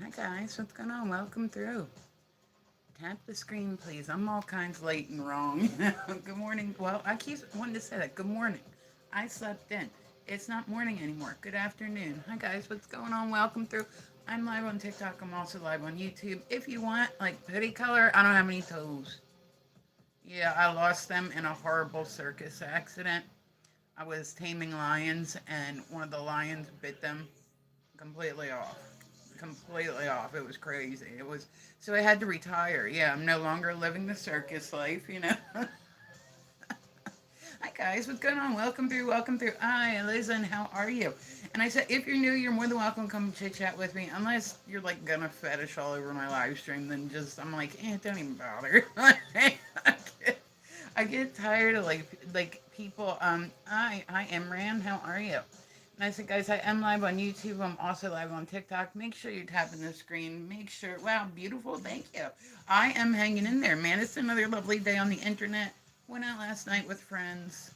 Hi guys, what's going on? Welcome through. Tap the screen, please. I'm all kinds late and wrong. Good morning. Well, I keep wanting to say that. Good morning. I slept in. It's not morning anymore. Good afternoon. Hi guys, what's going on? Welcome through. I'm live on TikTok. I'm also live on YouTube. If you want, like hoodie color, I don't have any toes. Yeah, I lost them in a horrible circus accident. I was taming lions, and one of the lions bit them completely off. Completely off. It was crazy. It was so I had to retire. Yeah, I'm no longer living the circus life. Hi guys, what's going on? Welcome through, welcome through. Hi, Liz, how are you? And I said, if you're new, you're more than welcome to come chit chat with me. Unless you're like gonna fetish all over my live stream, then just I'm like, don't even bother. I get tired of like people. I am Ran. How are you? And I said, guys, I am live on YouTube. I'm also live on TikTok. Make sure you're tapping the screen. Make sure. Wow, beautiful. Thank you. I am hanging in there, man. It's another lovely day on the internet. Went out last night with friends.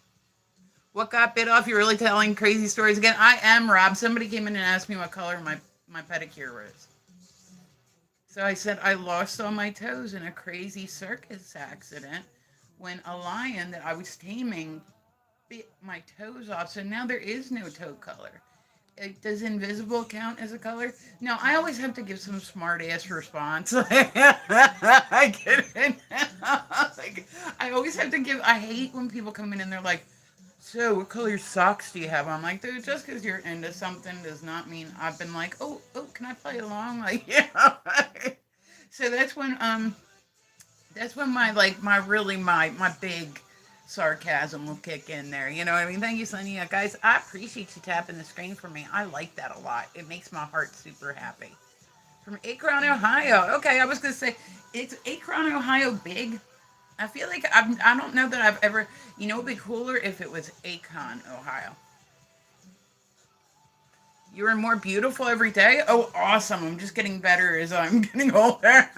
What got bit off? You're really telling crazy stories again. I am Rob. Somebody came in and asked me what color my pedicure was. So I said I lost all my toes in a crazy circus accident when a lion that I was taming bit my toes off. So now there is no toe color. Does invisible count as a color? No, I always have to give some smart ass response. I get it. Like, I always have to give. I hate when people come in and they're like, "So, what color socks do you have?" I'm like, "Dude, just because you're into something does not mean I've been like, oh, can I play along?" Like, yeah. So that's when my big sarcasm will kick in there. You know what I mean? Thank you, Sonia. Guys, I appreciate you tapping the screen for me. I like that a lot. It makes my heart super happy. From Akron, Ohio. Okay, I was gonna say, it's Akron, Ohio big? I feel like I don't know that I've ever. It'd be cooler if it was Akron, Ohio. You are more beautiful every day. Oh, awesome! I'm just getting better as I'm getting older.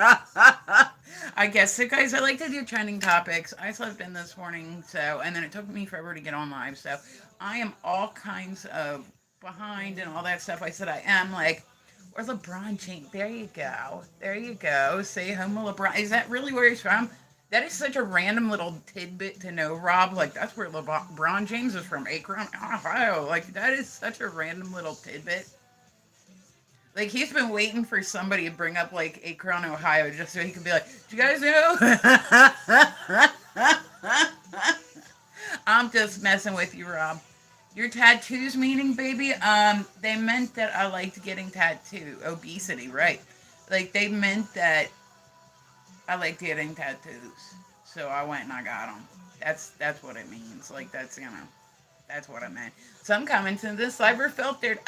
I guess so, guys. I like to do trending topics. I slept in this morning, and then it took me forever to get on live. So I am all kinds of behind and all that stuff. I said I am like, or LeBron James. There you go. There you go. Say homo LeBron. Is that really where he's from? That is such a random little tidbit to know, Rob. Like, that's where LeBron James is from, Akron, Ohio. Like, that is such a random little tidbit. Like, he's been waiting for somebody to bring up, like, Akron, Ohio, just so he could be like, "Do you guys know?" I'm just messing with you, Rob. Your tattoos meaning, baby? They meant that I liked getting tattooed. Obesity, right? Like, they meant that I like getting tattoos, so I went and I got them. That's what it means. Like that's what I meant. Some comments in this cyber filtered.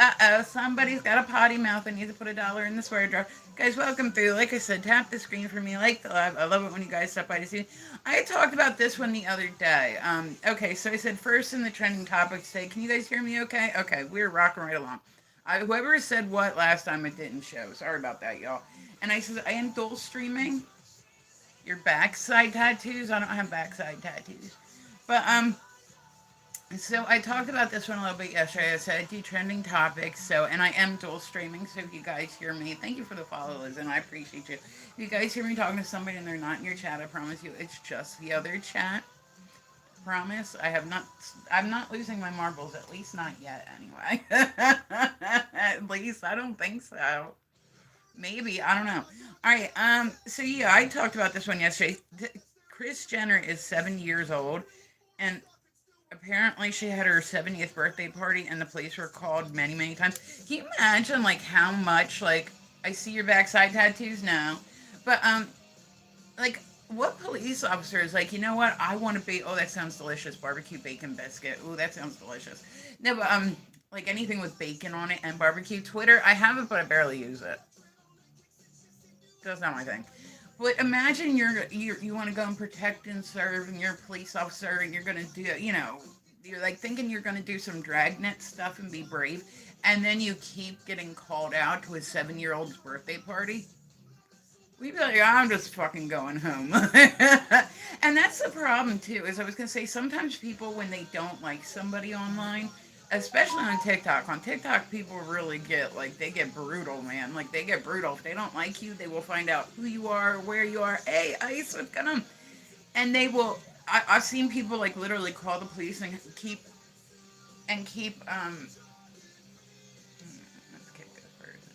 Somebody's got a potty mouth and needs to put $1 in the swear jar. Guys, welcome through. Like I said, tap the screen for me. Like the live. I love it when you guys stop by to see. I talked about this one the other day. Okay, so I said first in the trending topics today. Can you guys hear me? Okay, okay, we're rocking right along. Whoever said what last time it didn't show. Sorry about that, y'all. And I said I am dual streaming your backside tattoos. I don't have backside tattoos. But so I talked about this one a little bit yesterday. I said I do trending topics, and I am dual streaming. So if you guys hear me, thank you for the follow, Liz, and I appreciate you. If you guys hear me talking to somebody and they're not in your chat, I promise you, it's just the other chat. Promise, I have not. I'm not losing my marbles. At least not yet, anyway. At least I don't think so. Maybe I don't know. All right. So yeah, I talked about this one yesterday. Chris Jenner is 7 years old, and apparently she had her 70th birthday party, and the police were called many, many times. Can you imagine like how much like I see your backside tattoos now, but like what police officer is like, you know what? I want to be. Oh, that sounds delicious. Barbecue bacon biscuit. Oh, that sounds delicious. No, but like anything with bacon on it and barbecue. Twitter, I have it, but I barely use it. That's not my thing. But imagine you want to go and protect and serve, and you're a police officer, and you're gonna do you're like thinking you're gonna do some dragnet stuff and be brave, and then you keep getting called out to a 7 year old's birthday party. We'd be like, I'm just fucking going home. And that's the problem too. Is I was gonna say sometimes people when they don't like somebody online, especially on TikTok. On TikTok, people really get like they get brutal, man. Like they get brutal. If they don't like you, they will find out who you are, where you are. Hey, Ice, what's going on? And they will. I've seen people like literally call the police and keep. Let's kick this person.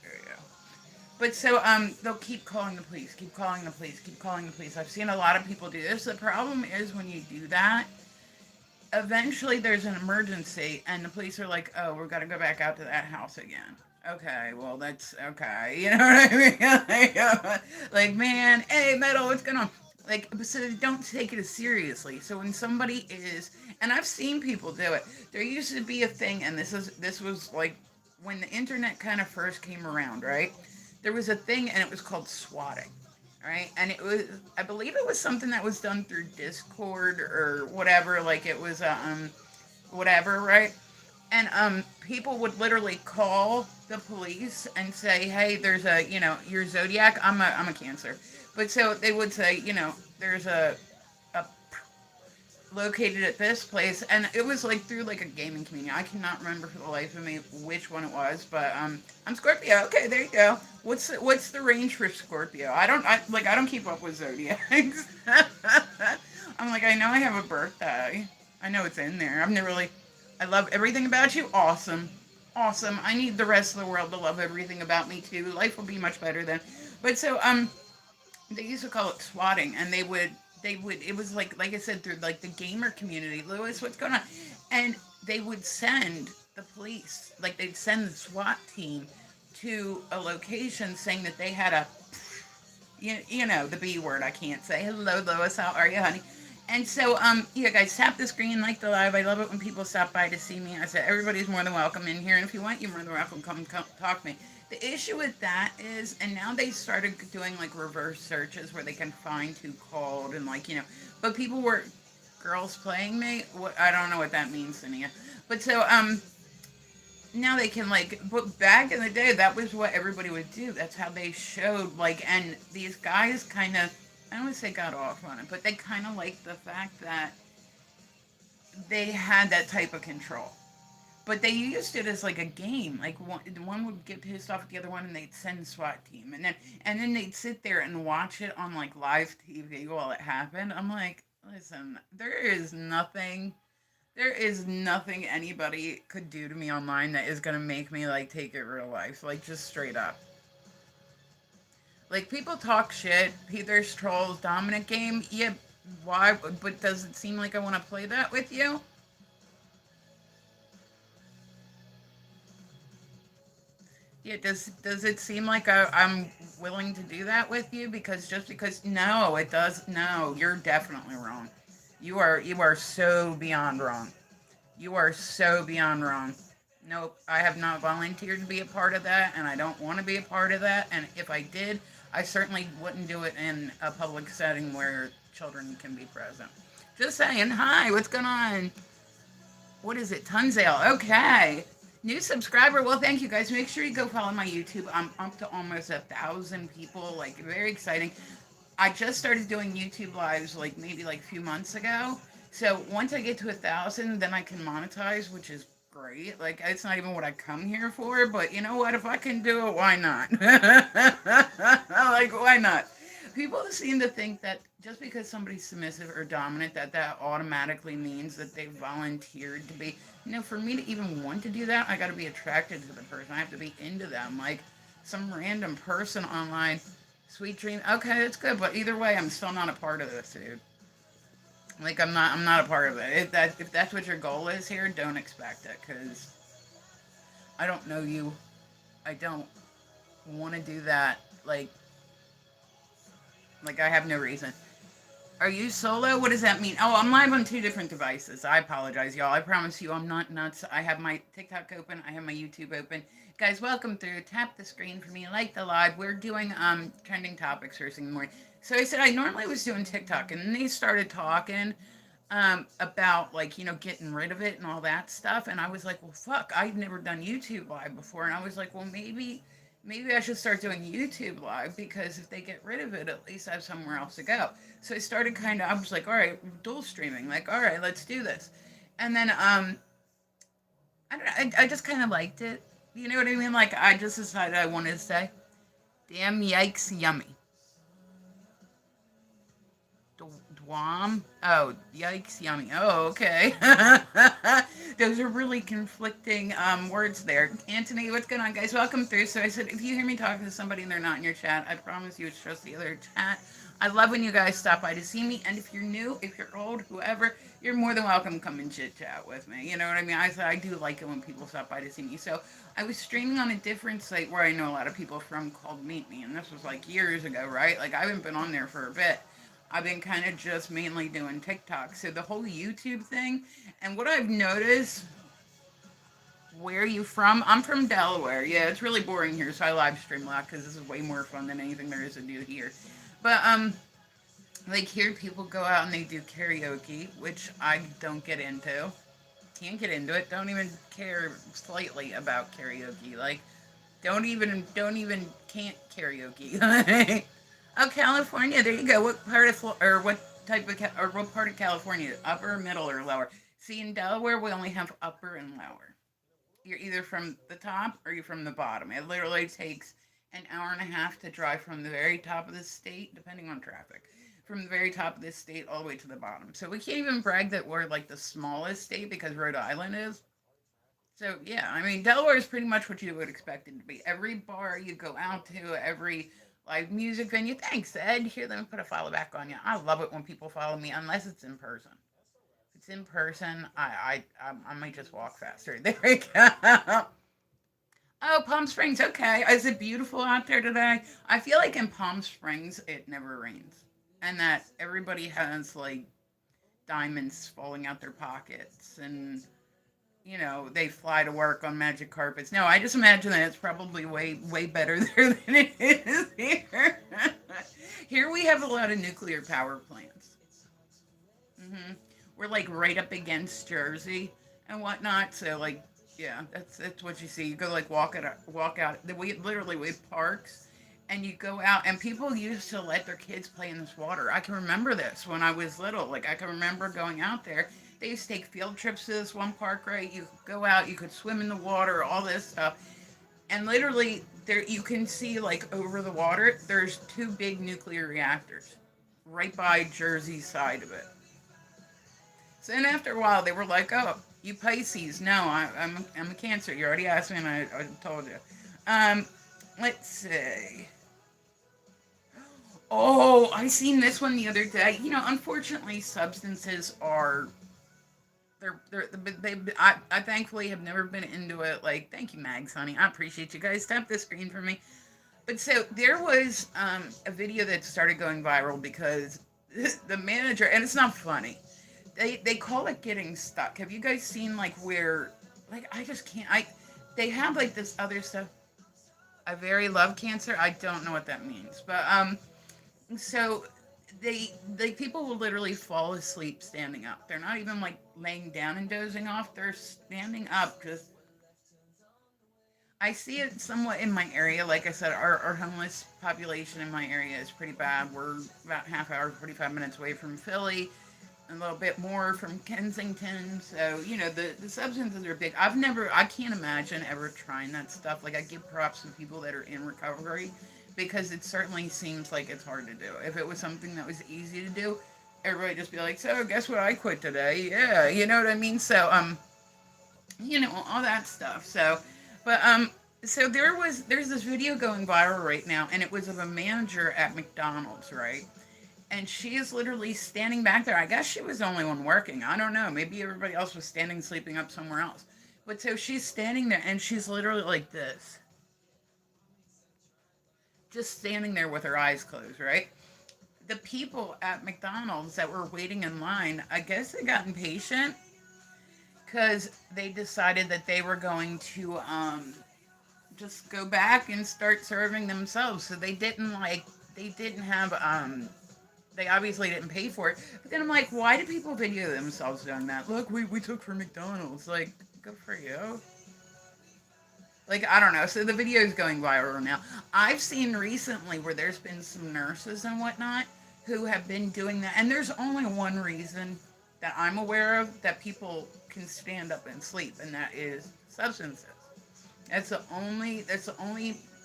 There you go. But so they'll keep calling the police, keep calling the police, keep calling the police. I've seen a lot of people do this. The problem is when you do that, eventually there's an emergency and the police are like, oh, we're gonna go back out to that house again. Okay, well that's okay. You know what I mean? Like, man, hey, metal, what's going on? Like, so they don't take it as seriously. So when somebody is, and I've seen people do it. There used to be a thing, and this was like when the internet kind of first came around, right? There was a thing, and it was called swatting, right? And it was, I believe it was something that was done through Discord or whatever. Like it was, whatever, right? And people would literally call the police and say, "Hey, there's a, your zodiac. I'm a Cancer," but so they would say, there's a located at this place, and it was like through like a gaming community. I cannot remember for the life of me which one it was, but I'm Scorpio. Okay, there you go. What's the range for Scorpio? I don't keep up with zodiacs. I'm like, I know I have a birthday. I know it's in there. I've never really. I love everything about you. Awesome, awesome. I need the rest of the world to love everything about me too. Life will be much better then. But so they used to call it swatting, and they would it was like I said, through like the gamer community. Lewis, what's going on? And they would send the police, like they'd send the SWAT team to a location saying that they had a, the B word I can't say. Hello, Lois, how are you, honey? And so, yeah, guys, tap the screen, like the live. I love it when people stop by to see me. I said everybody's more than welcome in here, and if you want, you're more than welcome. Come talk to me. The issue with that is, and now they started doing like reverse searches where they can find who called and like but people were girls playing me. What, I don't know what that means, Ania. But so now they can like, but back in the day that was what everybody would do. That's how they showed like, and these guys kind of, I don't want to say got off on it, but they kind of liked the fact that they had that type of control. But they used it as like a game. Like one would get pissed off at the other one, and they'd send the SWAT team, and then they'd sit there and watch it on like live TV while it happened. I'm like, listen, there is nothing anybody could do to me online that is gonna make me like take it real life. Like just straight up. Like people talk shit. There's trolls. Dominant game. Yeah. Why? But does it seem like I want to play that with you? Yeah, does it seem like I'm willing to do that with you? Because just because no, it does no, you're definitely wrong. You are so beyond wrong. You are so beyond wrong. Nope, I have not volunteered to be a part of that, and I don't want to be a part of that. And if I did, I certainly wouldn't do it in a public setting where children can be present. Just saying. Hi, what's going on? What is it? Tunzale. Okay. New subscriber. Well, thank you guys. Make sure you go follow my YouTube. I'm up to almost 1,000 people. Like, very exciting. I just started doing YouTube lives like maybe like a few months ago. So once I get to 1,000, then I can monetize, which is great. Like, it's not even what I come here for, but you know what? If I can do it, why not? Like, why not? People seem to think that just because somebody's submissive or dominant, that automatically means that they volunteered to be. For me to even want to do that, I got to be attracted to the person. I have to be into them. Like some random person online, sweet dream. Okay, that's good, but either way, I'm still not a part of this, dude. Like I'm not a part of it. If that's what your goal is here, don't expect it, because I don't know you. I don't want to do that. Like I have no reason. Are you solo? What does that mean? Oh, I'm live on two different devices. I apologize, y'all. I promise you I'm not nuts. I have my TikTok open. I have my YouTube open. Guys, welcome through. Tap the screen for me. Like the live. We're doing trending topics first thing in the morning. So I said I normally was doing TikTok, and then they started talking about like getting rid of it and all that stuff, and I was like, well, fuck, I'd never done YouTube live before, and I was like, well, maybe I should start doing YouTube live, because if they get rid of it, at least I have somewhere else to go. So I started I was like, all right, dual streaming, like, all right, let's do this. And then I don't know, I just kind of liked it. You know what I mean? Like, I just decided I wanted to say, damn, yikes, yummy. Dwam? Oh, yikes, yummy. Oh, okay. Those are really conflicting words there. Anthony, what's going on, guys? Welcome through. So I said, if you hear me talking to somebody and they're not in your chat, I promise you it's just the other chat. I love when you guys stop by to see me. And if you're new, if you're old, whoever, you're more than welcome to come and chit chat with me. You know what I mean? I do like it when people stop by to see me. So I was streaming on a different site where I know a lot of people from called Meet Me. And this was like years ago, right? Like I haven't been on there for a bit. I've been kind of just mainly doing TikTok. So the whole YouTube thing, and what I've noticed, where are you from? I'm from Delaware. Yeah, it's really boring here, so I live stream a lot because this is way more fun than anything there is to do here. But like here, people go out and they do karaoke, which I don't get into. Can't get into it. Don't even care slightly about karaoke. Like, don't even can't karaoke. Oh, California. There you go. What part of or what type of or what part of California? Upper, middle, or lower? See, in Delaware, we only have upper and lower. You're either from the top or you're from the bottom. It literally takes an hour and a half to drive from the very top of the state, depending on traffic, from the very top of this state all the way to the bottom. So we can't even brag that we're like the smallest state because Rhode Island is. So yeah, I mean Delaware is pretty much what you would expect it to be. Every bar you go out to, every live music venue. Thanks, Ed. Here, let me put a follow back on you. I love it when people follow me, unless it's in person. If it's in person, I might just walk faster. There we go. Oh, Palm Springs. Okay, is it beautiful out there today? I feel like in Palm Springs it never rains, and that everybody has like diamonds falling out their pockets and they fly to work on magic carpets. No, I just imagine that it's probably way better there than it is here. Here we have a lot of nuclear power plants. hmm We're like right up against Jersey and whatnot. So like, yeah, that's what you see. You go like walk out. We have parks, and you go out, and people used to let their kids play in this water. I can remember this when I was little. Like I can remember going out there. They used to take field trips to this one park, right? You could go out, you could swim in the water, all this stuff, and literally there you can see like over the water. There's two big nuclear reactors right by Jersey's side of it. So then after a while, they were like, "Oh, you Pisces? No, I'm a Cancer. You already asked me, and I told you." Um, let's see. Oh, I seen this one the other day. Unfortunately, substances are I thankfully have never been into it. Like, thank you, Mags, honey. I appreciate you guys. Tap the screen for me. But so there was a video that started going viral because the manager, and it's not funny. They call it getting stuck. Have you guys seen like where like I just can't I they have like this other stuff. I very love cancer. I don't know what that means. But so they people will literally fall asleep standing up. They're not even like laying down and dozing off. They're standing up just I see it somewhat in my area. Like I said, our homeless population in my area is pretty bad. We're about half hour, 45 minutes away from Philly, a little bit more from Kensington. So, the substances are big. I can't imagine ever trying that stuff. Like, I give props to people that are in recovery because it certainly seems like it's hard to do. If it was something that was easy to do, everybody just be like, so guess what? I quit today. Yeah, you know what I mean? So, all that stuff. So there's this video going viral right now, and it was of a manager at McDonald's, right? And she is literally standing back there. I guess she was the only one working. I don't know. Maybe everybody else was standing, sleeping up somewhere else. But so she's standing there, and she's literally like this, just standing there with her eyes closed, right? The people at McDonald's that were waiting in line, I guess they got impatient because they decided that they were going to just go back and start serving themselves. So they didn't have they obviously didn't pay for it. But then I'm like, why do people video themselves doing that? Look, we took for McDonald's. Like, good for you. Like, I don't know. So the video is going viral now. I've seen recently where there's been some nurses and whatnot who have been doing that. And there's only one reason that I'm aware of that people can stand up and sleep, and that is substances. That's the only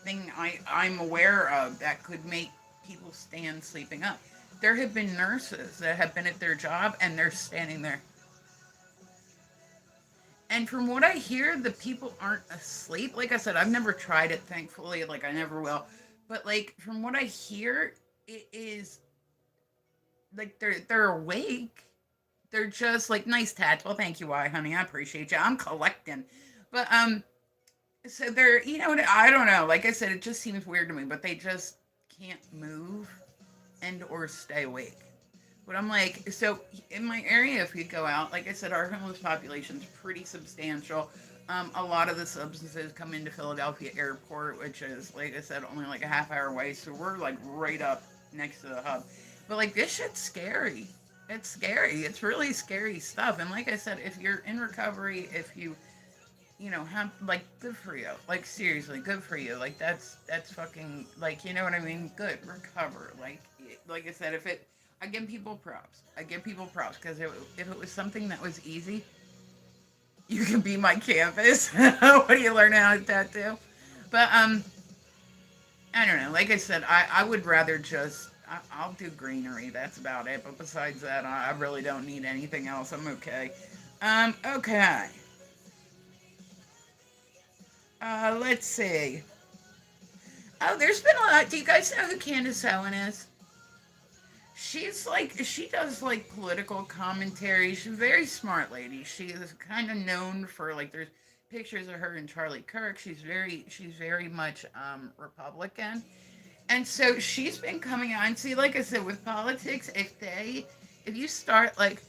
thing I'm aware of that could make people stand sleeping up. There have been nurses that have been at their job and they're standing there. And from what I hear, the people aren't asleep. Like I said, I've never tried it, thankfully. Like I never will. But like from what I hear, it is like they're awake. They're just like nice tats. Well, thank you, why, honey. I appreciate you. I'm collecting. But so they're I don't know. Like I said, it just seems weird to me. But they just can't move and or stay awake. But I'm like, so in my area, if we go out, like I said, our homeless population is pretty substantial. A lot of the substances come into Philadelphia Airport, which is, like I said, only like a half hour away. So we're like right up next to the hub. But like this shit's scary. It's scary. It's really scary stuff. And like I said, if you're in recovery, if you have like good for you. Like seriously, good for you. Like that's fucking like you know what I mean. Good recover. Like I said, if it I give people props. I give people props because if it was something that was easy, you can be my canvas. What do you learn how to tattoo? But I don't know. Like I said, I would rather just I'll do greenery. That's about it. But besides that, I really don't need anything else. I'm okay. Okay. Let's see. Oh, there's been a lot. Do you guys know who Candace Owen is? She does like political commentary. She's a very smart lady. She is kind of known for like there's pictures of her and Charlie Kirk. She's very much Republican. And so she's been coming out and see, like I said, with politics, if you start like,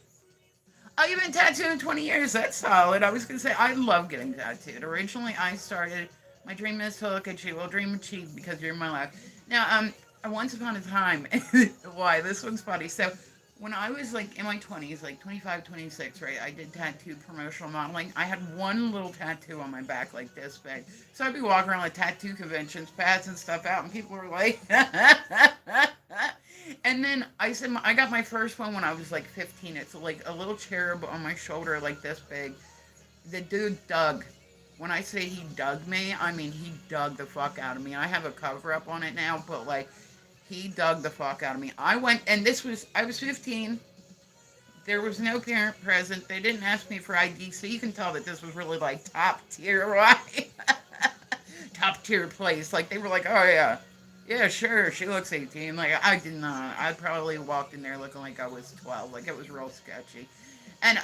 oh, you've been tattooing 20 years, that's solid. I was gonna say I love getting tattooed. Originally, I started. My dream is to look at you. Well, dream achieved because you're in my life. Now, once upon a time, why this one's funny. So, when I was like in my 20s, like 25, 26, right, I did tattoo promotional modeling. I had one little tattoo on my back, like this big. So I'd be walking around like tattoo conventions, passing stuff out, and people were like, and then I said, I got my first one when I was like 15. It's like a little cherub on my shoulder, like this big. The dude dug. When I say he dug me, I mean he dug the fuck out of me. I have a cover up on it now, but like he dug the fuck out of me. I was 15. There was no parent present. They didn't ask me for ID, so you can tell that this was really like top tier, right? Top tier place. Like they were like, oh yeah, yeah, sure, she looks 18. Like I did not. I probably walked in there looking like I was 12. Like it was real sketchy, and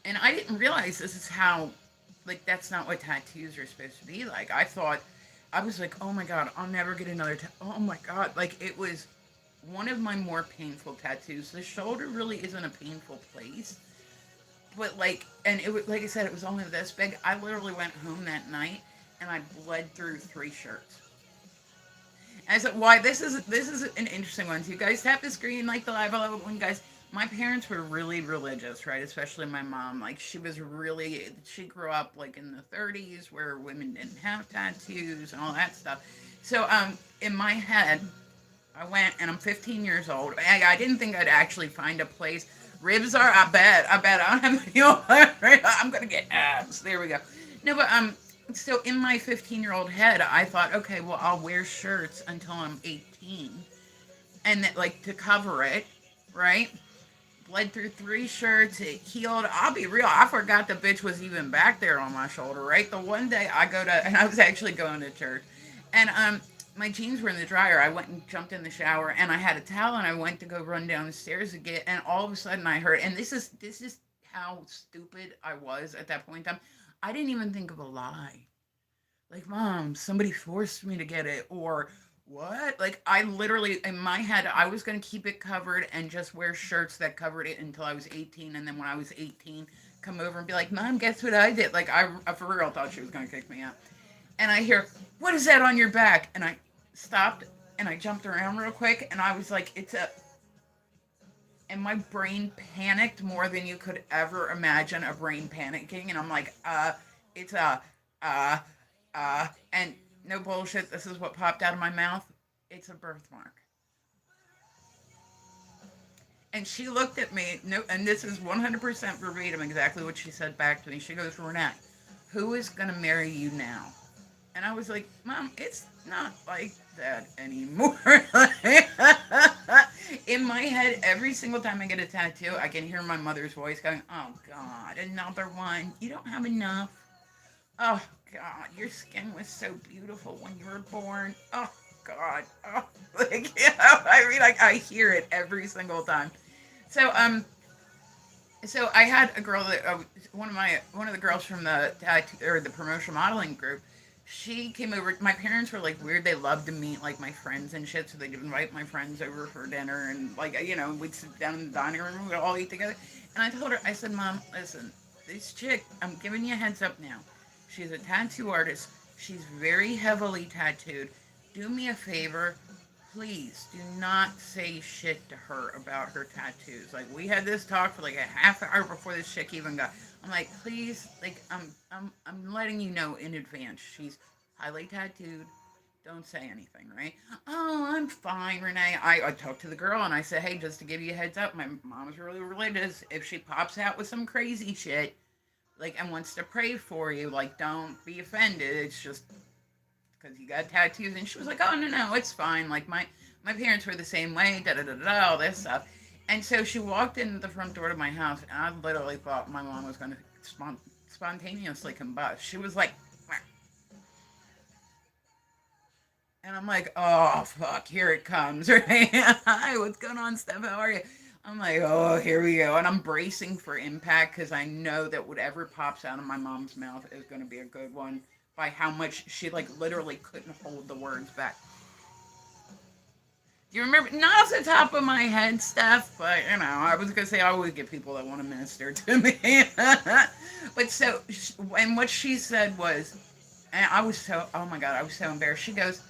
and I didn't realize this is how, like that's not what tattoos are supposed to be like. I was like, oh my god, I'll never get another oh my god, like it was one of my more painful tattoos. The shoulder really isn't a painful place, but like, and it was like I said, it was only this big. I literally went home that night and I bled through 3 shirts. And I said, why? This is an interesting one. So you guys tap the screen like the live one, guys. My parents were really religious, right? Especially my mom. Like she grew up like in the 30s where women didn't have tattoos and all that stuff. So in my head, I went and I'm 15 years old. I didn't think I'd actually find a place. Ribs are, I bet I don't have any. I'm gonna get abs. There we go. No, but so in my 15-year-old head, I thought, okay, well, I'll wear shirts until I'm 18, and that like to cover it, right? Bled through 3 shirts. It healed. I'll be real. I forgot the bitch was even back there on my shoulder, right? The one day and I was actually going to church, and my jeans were in the dryer. I went and jumped in the shower, and I had a towel, and I went to go run down the stairs to get, and all of a sudden I heard, and this is how stupid I was at that point in time. I didn't even think of a lie. Like, mom, somebody forced me to get it, or what? Like, I literally, in my head, I was going to keep it covered and just wear shirts that covered it until I was 18. And then when I was 18, come over and be like, mom, guess what I did? Like, I for real thought she was going to kick me out. And I hear, what is that on your back? And I stopped and I jumped around real quick. And I was like, and my brain panicked more than you could ever imagine a brain panicking. And I'm like, it's uh, and no bullshit, this is what popped out of my mouth. It's a birthmark. And she looked at me, no, and this is 100% verbatim exactly what she said back to me. She goes, Renee, who is going to marry you now? And I was like, Mom, it's not like that anymore. In my head, every single time I get a tattoo, I can hear my mother's voice going, oh, God, another one. You don't have enough. Oh, God, your skin was so beautiful when you were born. Oh, God. Oh, like, I mean, I hear it every single time. So, so I had a girl that one of the girls from the tattoo or the promotional modeling group. She came over. My parents were like weird. They loved to meet like my friends and shit, so they'd invite my friends over for dinner and like we'd sit down in the dining room and we'd all eat together. And I told her, I said, Mom, listen, this chick, I'm giving you a heads up now. She's a tattoo artist. She's very heavily tattooed. Do me a favor, please do not say shit to her about her tattoos. Like we had this talk for like a half hour before this chick even got. I'm like, please, like I'm letting you know in advance. She's highly tattooed. Don't say anything, right? Oh, I'm fine, Renee. I talked to the girl and I said, hey, just to give you a heads up, my mom's really religious. If she pops out with some crazy shit, like and wants to pray for you, like don't be offended. It's just because you got tattoos. And she was like, oh, no, no, it's fine. Like, my parents were the same way, da da da da, all this stuff. And so she walked in the front door to my house, and I literally thought my mom was going to spontaneously combust. She was like, "Wah." And I'm like, oh, fuck, here it comes, right? Hi, what's going on, Steph? How are you? I'm like, oh, here we go. And I'm bracing for impact because I know that whatever pops out of my mom's mouth is going to be a good one by how much she, like, literally couldn't hold the words back. Do you remember? Not off the top of my head, Steph, but, I was going to say I always get people that want to minister to me. But so, and what she said was, and I was so, oh my God, I was so embarrassed. She goes,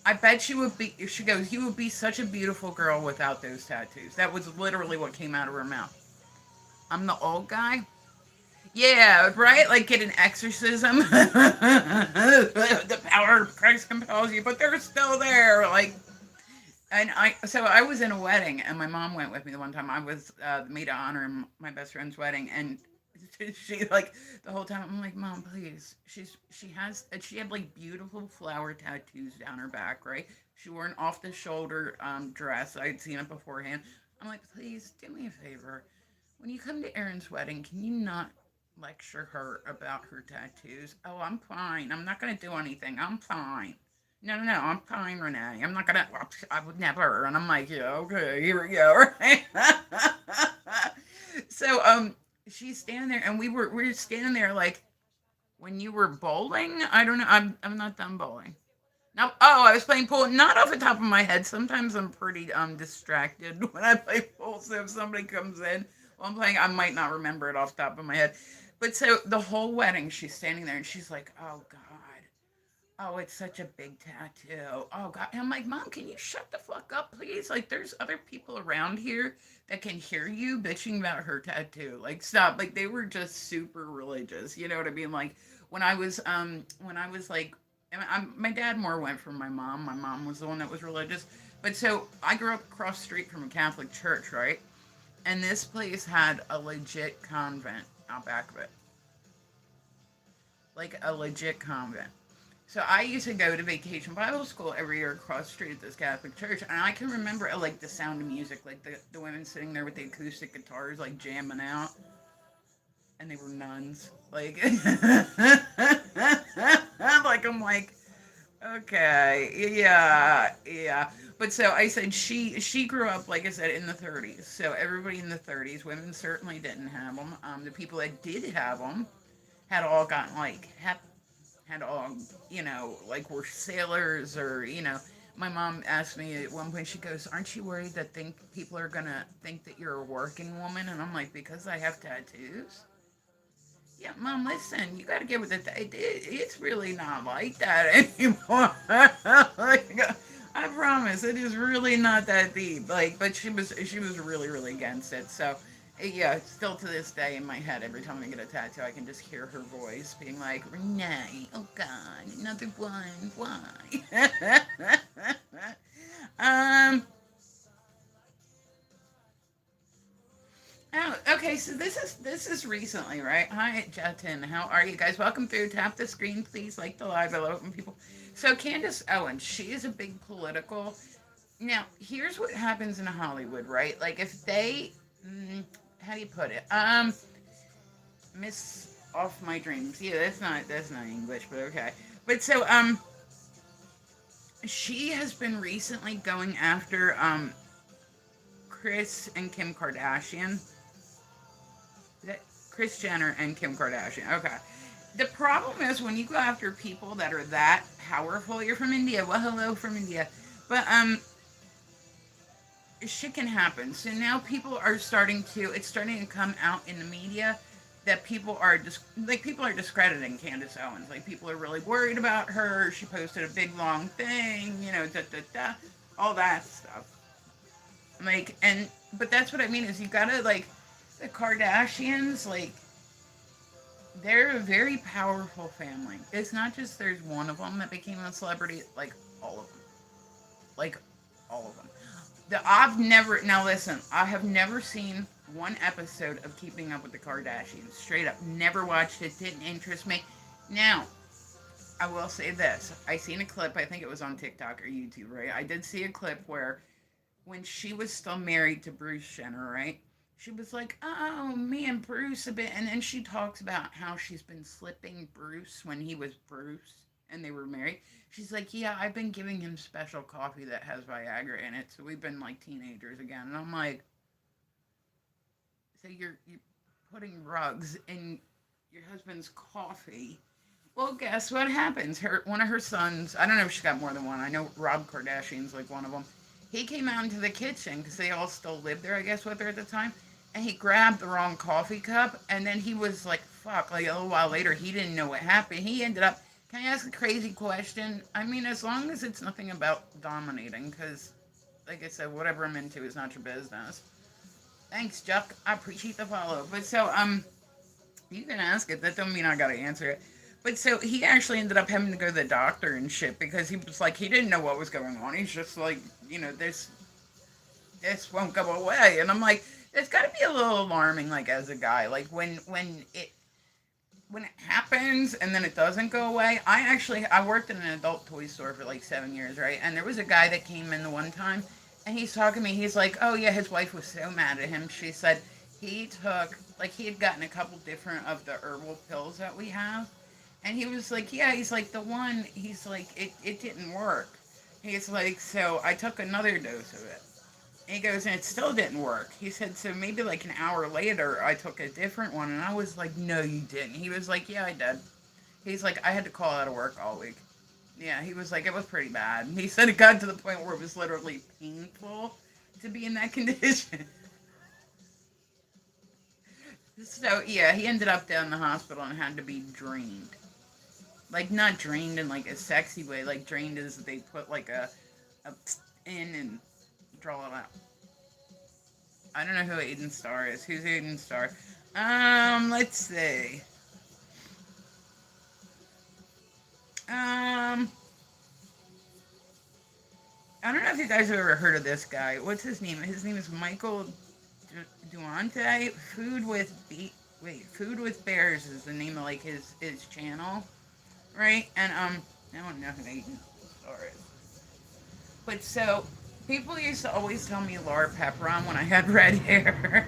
I bet you would be, she goes, you would be such a beautiful girl without those tattoos. That was literally what came out of her mouth. I'm the old guy. Yeah, right? Like get an exorcism. The power of Christ compels you, but they're still there. Like, and so I was in a wedding, and my mom went with me the one time. I was the maid of honor in my best friend's wedding, and she like the whole time. I'm like, Mom, please. She had like beautiful flower tattoos down her back, right? She wore an off the shoulder dress. I'd seen it beforehand. I'm like, please do me a favor. When you come to Erin's wedding, can you not lecture her about her tattoos? Oh, I'm fine. I'm not gonna do anything. I'm fine. No, no, no, I'm fine, Renee. I'm not gonna. I would never. And I'm like, yeah, okay, here we go, right? So, she's standing there, and we were standing there like when you were bowling. I don't know. I'm not done bowling. No, oh, I was playing pool. Not off the top of my head. Sometimes I'm pretty distracted when I play pool. So if somebody comes in while I'm playing, I might not remember it off the top of my head. But so the whole wedding, she's standing there and she's like, "Oh God, oh it's such a big tattoo. Oh God," and I'm like, "Mom, can you shut the fuck up, please? Like, there's other people around here that can hear you bitching about her tattoo. Like, stop. Like, they were just super religious. You know what I mean? Like, when I was like my dad more went for my mom. My mom was the one that was religious. But so I grew up across the street from a Catholic church, right? And this place had a legit convent out back of it. Like a legit convent. So I used to go to vacation Bible school every year across the street at this Catholic church, and I can remember like the sound of music, like the women sitting there with the acoustic guitars, like jamming out, and they were nuns. Like, like I'm like, okay, yeah, yeah. But so I said she grew up, like I said, in the 30s. So everybody in the 30s, women certainly didn't have them. The people that did have them had all gotten like had all like were sailors or My mom asked me at one point. She goes, "Aren't you worried that people are gonna think that you're a working woman?" And I'm like, "Because I have tattoos." Yeah, Mom, listen, you got to get with it. It's really not like that anymore. Like, I promise, it is really not that deep. Like, but she was really, really against it. So, yeah, still to this day in my head, every time I get a tattoo, I can just hear her voice being like, "Renee, oh God, another one, why?" um, Oh, okay. So this is recently, right? Hi, Jatin. How are you guys? Welcome through. Tap the screen, please. Like the live. I love it when people. So Candace Owens, she is a big political. Now, here's what happens in Hollywood, right? Like if they, how do you put it? Miss off my dreams. Yeah, that's not English, but okay. But so she has been recently going after Chris and Kim Kardashian. That Chris Jenner and Kim Kardashian. Okay. The problem is when you go after people that are that powerful. You're from India. Well, hello from India. But shit can happen. So now people are starting to. It's starting to come out in the media that people are people are discrediting Candace Owens. Like people are really worried about her. She posted a big long thing. Da da da. All that stuff. Like and but that's what I mean is you gotta like the Kardashians like they're a very powerful family. It's not just there's one of them that became a celebrity, like all of them. Like all of them. I've never now listen, I have never seen one episode of Keeping Up with the Kardashians. Straight up. Never watched it, didn't interest me. Now, I will say this. I seen a clip, I think it was on TikTok or YouTube, right? I did see a clip where when she was still married to Bruce Jenner, right? She was like, "Oh, me and Bruce a bit," and then she talks about how she's been slipping Bruce when he was Bruce and they were married. She's like, "Yeah, I've been giving him special coffee that has Viagra in it, so we've been like teenagers again." And I'm like, "So you're putting drugs in your husband's coffee?" Well, guess what happens? One of her sons. I don't know if she got more than one. I know Rob Kardashian's like one of them. He came out into the kitchen because they all still lived there, I guess, with her at the time. And he grabbed the wrong coffee cup, and then he was like, "Fuck!" Like a little while later, he didn't know what happened. He ended up. Can I ask a crazy question? I mean, as long as it's nothing about dominating, because, like I said, whatever I'm into is not your business. Thanks, Chuck. I appreciate the follow. But so, you can ask it. That don't mean I gotta answer it. But so he actually ended up having to go to the doctor and shit because he was like he didn't know what was going on. He's just like this won't go away, and I'm like it's got to be a little alarming like as a guy like when it happens and then it doesn't go away. I worked in an adult toy store for like 7 years, right? And there was a guy that came in the one time, and he's talking to me. He's like, "Oh yeah, his wife was so mad at him." She said he took like he had gotten a couple different of the herbal pills that we have, and he was like, "Yeah," he's like the one. He's like it didn't work. He's like, so I took another dose of it. And he goes, and it still didn't work. He said, so maybe like an hour later, I took a different one. And I was like, no, you didn't. He was like, yeah, I did. He's like, I had to call out of work all week. Yeah, he was like, it was pretty bad. He said it got to the point where it was literally painful to be in that condition. So, yeah, he ended up down in the hospital and had to be drained. Like, not drained in like a sexy way. Like, drained as they put like a in and draw it out. I don't know who Aiden Starr is. Who's Aiden Starr? Let's see. Um, I don't know if you guys have ever heard of this guy. What's his name? His name is Michael Duante. Food with Bears is the name of like his channel, right? And I don't know who Aiden Starr is. But so people used to always tell me Laura Pepperon when I had red hair.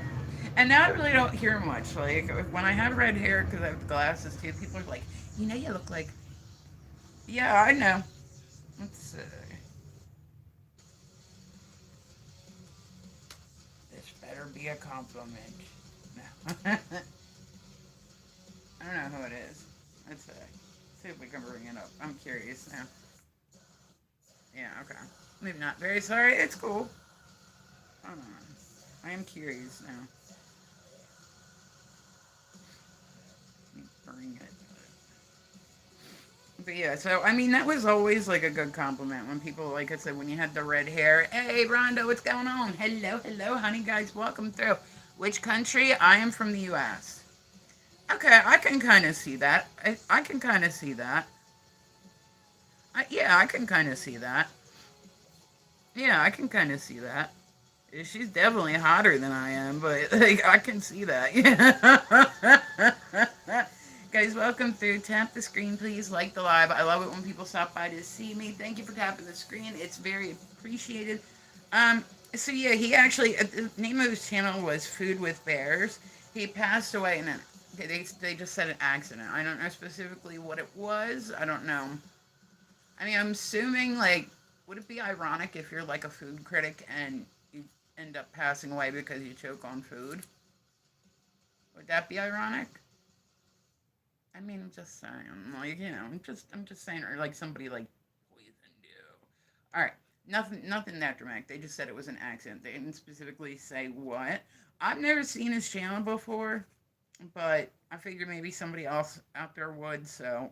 And now I really don't hear much. Like when I have red hair because I have glasses too, people are like, you look like. Yeah, I know. Let's see. This better be a compliment. No. I don't know who it is. Let's see if we can bring it up. I'm curious now. Yeah, okay. Maybe not. Very sorry. It's cool. Hold on. I am curious now. Let me bring it. But yeah, so I mean that was always like a good compliment when people like I said when you had the red hair. Hey Rondo, what's going on? Hello, hello, honey guys, welcome through. Which country? I am from the U.S. Okay, I can kind of see that. I can kind of see that. Yeah, I can kind of see that. Yeah, I can kind of see that. She's definitely hotter than I am, but like I can see that. Yeah. Guys, welcome through. Tap the screen, please. Like the live. I love it when people stop by to see me. Thank you for tapping the screen. It's very appreciated. Um, so yeah, he actually the name of his channel was Food with Bears. He passed away in they just said an accident. I don't know specifically what it was. I don't know. I mean, I'm assuming like would it be ironic if you're like a food critic and you end up passing away because you choke on food? Would that be ironic? I mean, I'm just saying, like I'm just saying, or like somebody like poisoned you. All right, nothing that dramatic. They just said it was an accident. They didn't specifically say what. I've never seen his channel before, but I figured maybe somebody else out there would. So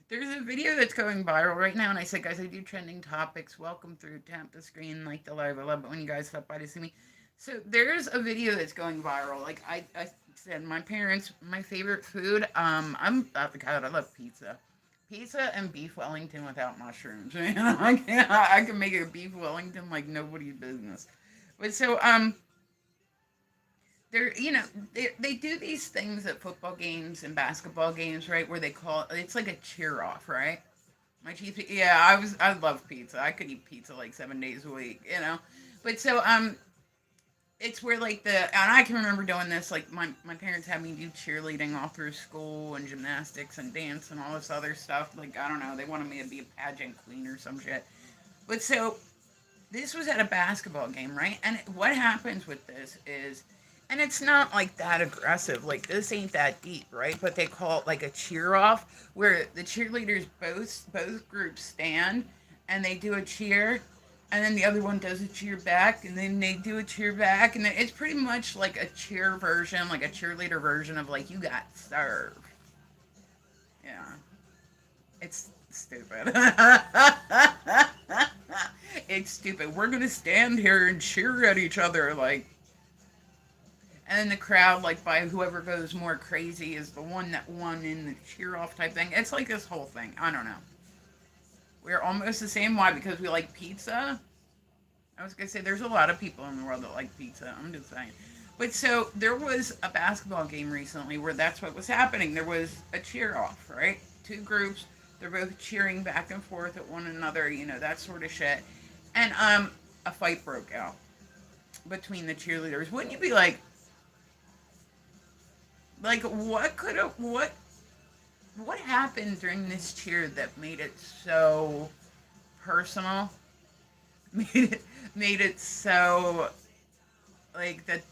there's a video that's going viral right now, and I said, guys, I do trending topics. Welcome through. Tap the screen, like the live. I love it when you guys stop by to see me. So there's a video that's going viral. Like I said, my parents, my favorite food. God, I love pizza. Pizza and beef Wellington without mushrooms. I can make a beef Wellington like nobody's business. But so they're they do these things at football games and basketball games, right, where they call it's like a cheer off, right? My cheese, yeah, I love pizza. I could eat pizza like 7 days a week. But so it's where like and I can remember doing this, like my parents had me do cheerleading all through school and gymnastics and dance and all this other stuff. Like I don't know, they wanted me to be a pageant queen or some shit. But so this was at a basketball game, right? And what happens with this is, and it's not like that aggressive. Like this ain't that deep, right? But they call it like a cheer off, where the cheerleaders both groups stand and they do a cheer, and then the other one does a cheer back, and then they do a cheer back, and then it's pretty much like a cheer version, like a cheerleader version of like you got served. Yeah, it's stupid. It's stupid. We're gonna stand here and cheer at each other like, and then the crowd, like by whoever goes more crazy, is the one that won in the cheer off type thing. It's like this whole thing. I don't know. We're almost the same. Why? Because we like pizza. I was gonna say there's a lot of people in the world that like pizza. I'm just saying. But so there was a basketball game recently where that's what was happening. There was a cheer off, right? Two groups. They're both cheering back and forth at one another. That sort of shit. And a fight broke out between the cheerleaders. Wouldn't you be like what could have what happened during this cheer that made it so personal? Made it so like that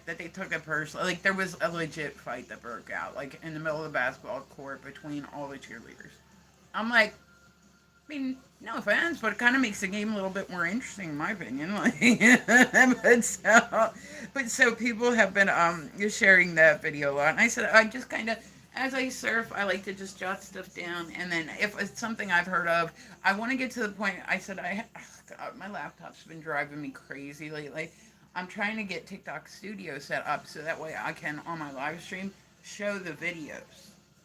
they took it personally. Like there was a legit fight that broke out like in the middle of the basketball court between all the cheerleaders. I'm like, I mean, no offense, but it kind of makes the game a little bit more interesting, in my opinion. Like, but so people have been sharing that video a lot, and I said I just kind of, as I surf, I like to just jot stuff down, and then if it's something I've heard of, I want to get to the point. I said God, my laptop's been driving me crazy lately. I'm trying to get TikTok Studio set up so that way I can on my live stream show the videos.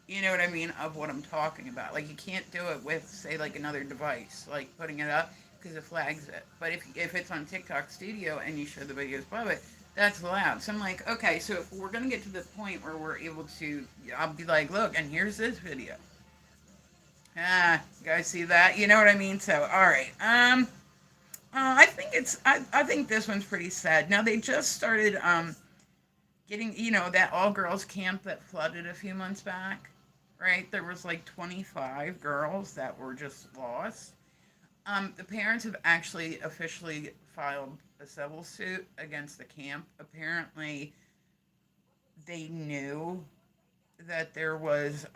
You know what I mean, of what I'm talking about. Like you can't do it with, say, like another device, like putting it up because it flags it. But if it's on TikTok Studio and you show the videos above it, that's allowed. So I'm like, okay, so if we're gonna get to the point where we're able to, I'll be like, look, and here's this video. You guys see that? You know what I mean? So all right, I think I think this one's pretty sad. Now they just started getting that all girls camp that flooded a few months back, right? There was like 25 girls that were just lost. The parents have actually officially filed a civil suit against the camp. Apparently, they knew that there was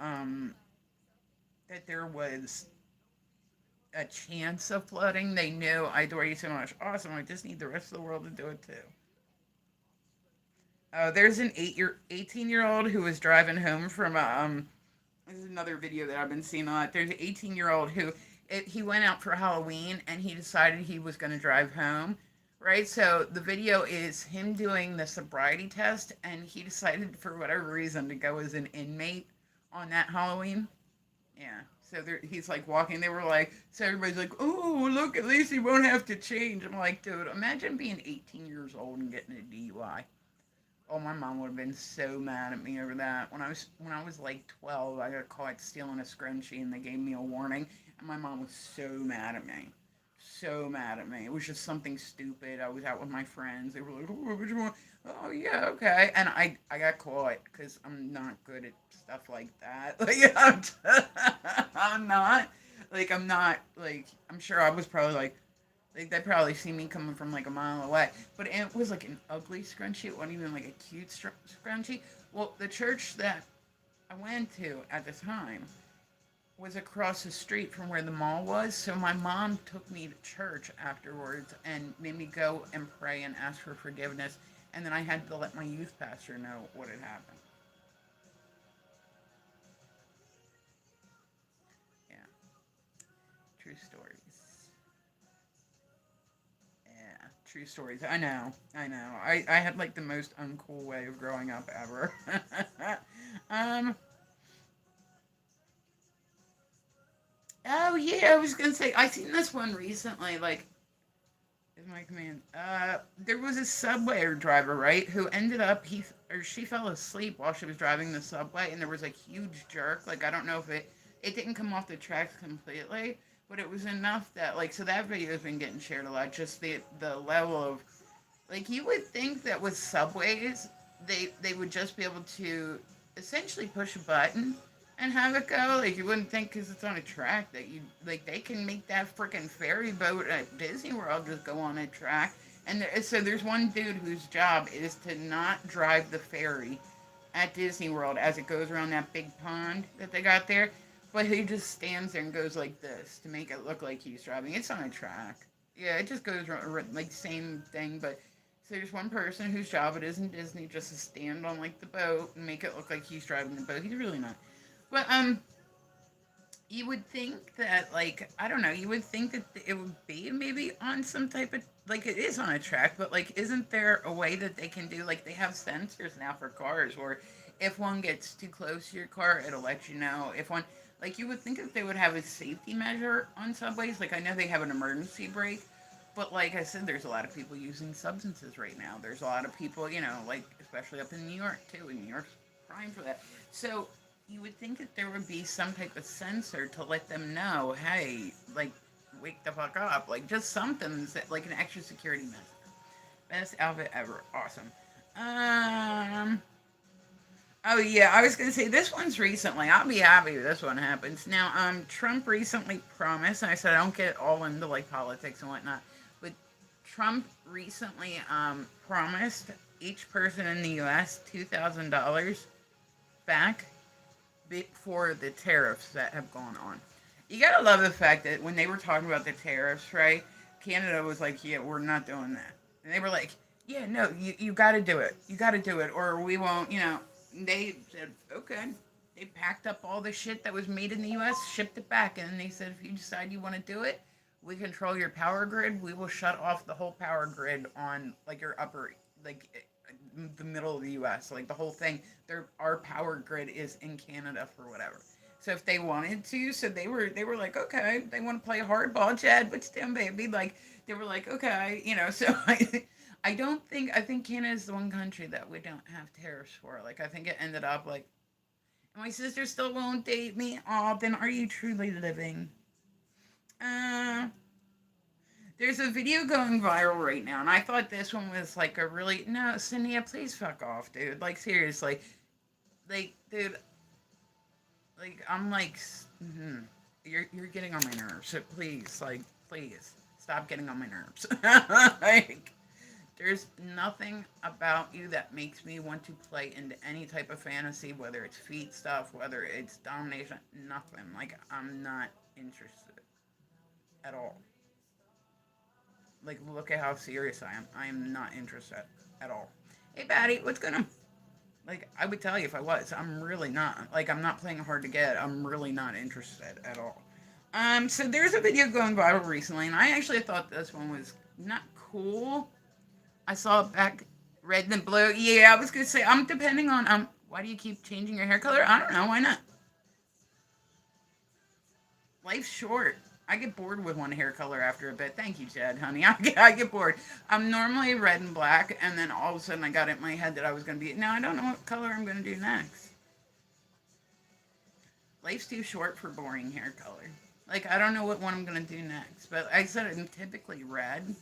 a chance of flooding. They knew I'd already so much. Awesome. I just need the rest of the world to do it too. There's an 18-year-old who was driving home from this is another video that I've been seeing a lot. There's an 18-year-old who he went out for Halloween and he decided he was going to drive home. Right, so the video is him doing the sobriety test, and he decided for whatever reason to go as an inmate on that Halloween. Yeah, So he's like walking. They were like, so everybody's like, oh, look, at least he won't have to change. I'm like, dude, imagine being 18 years old and getting a DUI. Oh, my mom would have been so mad at me over that. When I was like 12, I got caught stealing a scrunchie, and they gave me a warning, and my mom was so mad at me. So mad at me. It was just something stupid. I was out with my friends. They were like, "Oh, what you want?" Oh, yeah, okay. And I got caught because I'm not good at stuff like that. Like I'm not. I'm not. I'm sure I was probably like they probably see me coming from like a mile away. But it was like an ugly scrunchie. It wasn't even like a cute scrunchie. Well, the church that I went to at the time was across the street from where the mall was. So my mom took me to church afterwards and made me go and pray and ask for forgiveness. And then I had to let my youth pastor know what had happened. Yeah, true stories. Yeah, true stories. I know. I know. I had like the most uncool way of growing up ever. um. Oh yeah, I was gonna say I seen this one recently. Like, is my command? There was a subway driver, right, who ended up he or she fell asleep while she was driving the subway, and there was a huge jerk. Like, I don't know if it didn't come off the tracks completely, but it was enough that like so that video has been getting shared a lot. Just the level of like you would think that with subways they would just be able to essentially push a button and have it go. Like you wouldn't think because it's on a track that you like they can make that freaking ferry boat at Disney World just go on a track. And so there's one dude whose job is to not drive the ferry at Disney World as it goes around that big pond that they got there. But he just stands there and goes like this to make it look like he's driving. It's on a track. Yeah, it just goes like same thing, but so there's one person whose job it is in Disney just to stand on like the boat and make it look like he's driving the boat. He's really not. But you would think that like I don't know, you would think that it would be maybe on some type of like it is on a track, but like isn't there a way that they can do like they have sensors now for cars where if one gets too close to your car, it'll let you know. If one like you would think that they would have a safety measure on subways. Like I know they have an emergency brake, but like I said, there's a lot of people using substances right now. There's a lot of people, like especially up in New York too, and New York's prime for that. So you would think that there would be some type of sensor to let them know, hey, like wake the fuck up, like just something that like an extra security measure. Best outfit ever, awesome. Um. Oh yeah, I was gonna say this one's recently. I'll be happy if this one happens. Now, Trump recently promised, and I said I don't get all into like politics and whatnot, but Trump recently promised each person in the U.S. $2,000 back for the tariffs that have gone on. You gotta love the fact that when they were talking about the tariffs, right? Canada was like, "Yeah, we're not doing that," and they were like, "Yeah, no, you got to do it. You got to do it, or we won't." They said, "Okay." They packed up all the shit that was made in the U.S., shipped it back, and then they said, "If you decide you want to do it, we control your power grid. We will shut off the whole power grid on like your upper like the middle of the U.S. Like the whole thing. Our power grid is in Canada for whatever." So if they wanted to, so they were like, okay, they want to play hardball, Chad, but still, baby, like they were like, okay, so I think Canada is the one country that we don't have tariffs for. Like I think it ended up like my sister still won't date me. Oh, then are you truly living? Uh, there's a video going viral right now, and I thought this one was like a really no, Cynthia, please fuck off, dude. Like seriously, like dude, like I'm like, you're getting on my nerves. So please stop getting on my nerves. Like, there's nothing about you that makes me want to play into any type of fantasy, whether it's feet stuff, whether it's domination, nothing. Like I'm not interested at all. Like look at how serious I am. I am not interested at all. Hey, Patty, what's going on? Like I would tell you if I was. I'm really not. Like I'm not playing hard to get. I'm really not interested at all. So there's a video going viral recently, and I actually thought this one was not cool. I saw it back red and blue. Yeah, I was gonna say I'm depending on. Why do you keep changing your hair color? I don't know. Why not? Life's short. I get bored with one hair color after a bit. Thank you, Jed, honey. I get bored. I'm normally red and black, and then all of a sudden I got it in my head that I was going to be. Now I don't know what color I'm going to do next. Life's too short for boring hair color. Like, I don't know what one I'm going to do next. But like I said I'm typically red.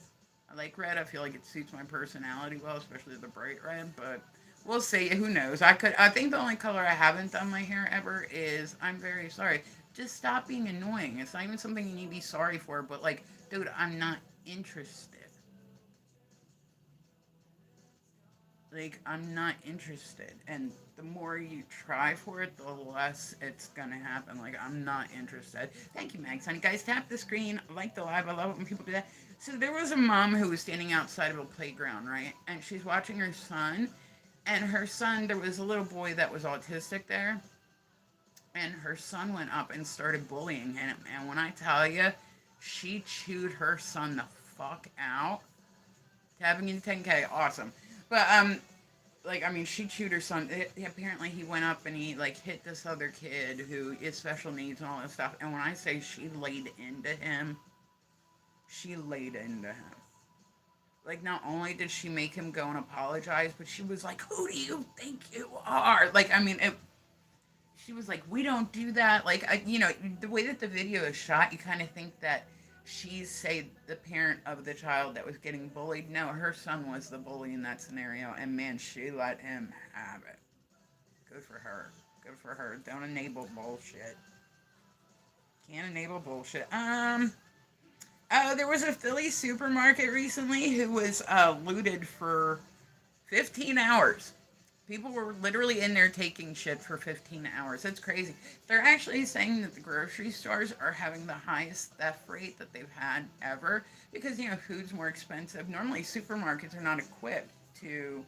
I like red. I feel like it suits my personality well, especially the bright red. But we'll see. Who knows? I think the only color I haven't done my hair ever is. I'm very sorry. Just stop being annoying. It's not even something you need to be sorry for. But like, dude, I'm not interested. Like, I'm not interested. And the more you try for it, the less it's gonna happen. Like, I'm not interested. Thank you, Mags. Honey, guys, tap the screen. Like the live. I love it when people do that. So there was a mom who was standing outside of a playground, right? And she's watching her son. And her son, there was a little boy that was autistic there. And her son went up and started bullying him. And when I tell you, she chewed her son the fuck out. Tapping into 10K, awesome. But like, I mean, she chewed her son. Apparently, he went up and he like hit this other kid who is special needs and all this stuff. And when I say she laid into him, she laid into him. Like, not only did she make him go and apologize, but she was like, "Who do you think you are?" Like, I mean, she was like, "We don't do that." Like, the way that the video is shot, you kind of think that she's, say, the parent of the child that was getting bullied. No, her son was the bully in that scenario, and man, she let him have it. Good for her. Good for her. Don't enable bullshit. Can't enable bullshit. There was a Philly supermarket recently who was looted for 15 hours. People were literally in there taking shit for 15 hours. It's crazy. They're actually saying that the grocery stores are having the highest theft rate that they've had ever because, food's more expensive. Normally, supermarkets are not equipped to,